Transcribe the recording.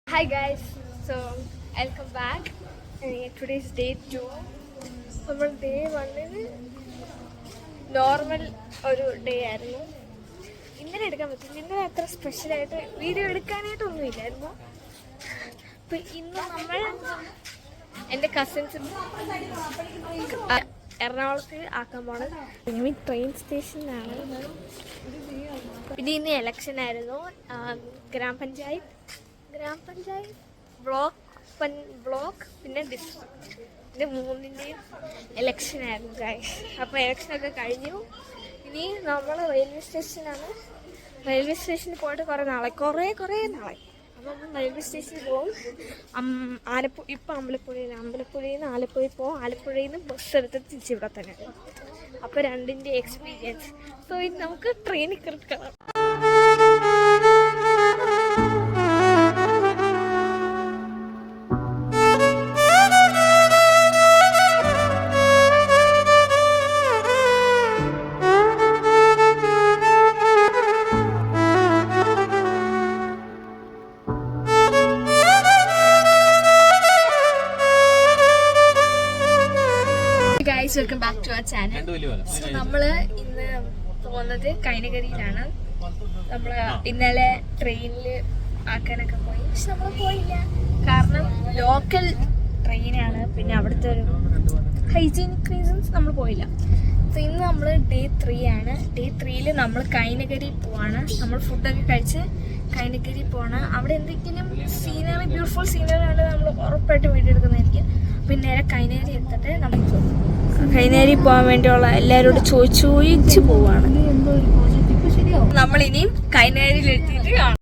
Hi guys, so welcome back. Today's day 2. നമ്മൾ day 1 normal ഒരു day ആയിരുന്നു. ഇന്നലെ എടുക്കാൻ പറ്റില്ല. ഇന്നലെ അത്ര സ്പെഷ്യലായിട്ട് വീഡിയോ എടുക്കാനായിട്ടൊന്നുമില്ലായിരുന്നു. അപ്പോൾ ഇന്ന് നമ്മൾ എൻ്റെ കസിൻസും എറണാകുളത്ത് ആക്കാൻ പോണത് ട്രെയിൻ സ്റ്റേഷനിലാണ്. പിന്നെ ഇന്ന് ഇലക്ഷൻ ആയിരുന്നു. ഗ്രാമപഞ്ചായത്ത് ബ്ലോക്ക് പിന്നെ ഡിസ്ട്രിക്ട് ഇതിൻ്റെ മൂന്നിൻ്റെയും ഇലക്ഷൻ ആയിരുന്നു ഗൈസ്. അപ്പോൾ ഇലക്ഷനൊക്കെ കഴിഞ്ഞു. ഇനി നമ്മൾ റെയിൽവേ സ്റ്റേഷനിൽ പോയിട്ട് കുറേ നാളായി. അപ്പോൾ നമ്മൾ റെയിൽവേ സ്റ്റേഷനിൽ പോകും. ഇപ്പം അമ്പലപ്പുഴയിൽ നിന്ന് ആലപ്പുഴയിൽ പോകും. ആലപ്പുഴയിൽ നിന്ന് ബസ് എടുത്ത് തിരിച്ചിവിടെ തന്നെ. അപ്പോൾ രണ്ടിൻ്റെ എക്സ്പീരിയൻസ്. സോ ഇത് നമുക്ക് ട്രെയിനിൽ കിടക്കണം. Guys, welcome back to our channel. So നമ്മൾ ഇന്ന് പോകുന്നത് കൈനകരിയിലാണ്. നമ്മൾ ഇന്നലെ ട്രെയിനിൽ ആക്കാനൊക്കെ പോയി, പക്ഷെ നമ്മൾ പോയില്ല. കാരണം ലോക്കൽ ട്രെയിനാണ്. പിന്നെ അവിടുത്തെ ഒരു ഹൈജീനിക് റീസൺസ് നമ്മൾ പോയില്ല. സോ ഇന്ന് നമ്മൾ ഡേ 3 ആണ്. ഡേ 3 നമ്മൾ കൈനകരി പോവാണ്. നമ്മൾ ഫുഡൊക്കെ കഴിച്ച് കൈനകരി പോവാണ്. അവിടെ എന്തെങ്കിലും സീനറി, ബ്യൂട്ടിഫുൾ സീനറി ആണ് നമ്മൾ ഉറപ്പായിട്ട് വീഡിയോ എടുക്കുന്നതായിരിക്കും. പിന്നെ നേരെ കൈനകരി എത്തിട്ട് നമുക്ക് കൈനകരി പോകാൻ വേണ്ടിയുള്ള എല്ലാവരോടും ചോദിച്ചു പോവാണ്. നമ്മളിനിയും കൈനകരിയിൽ എത്തിയിട്ട് കാണാം.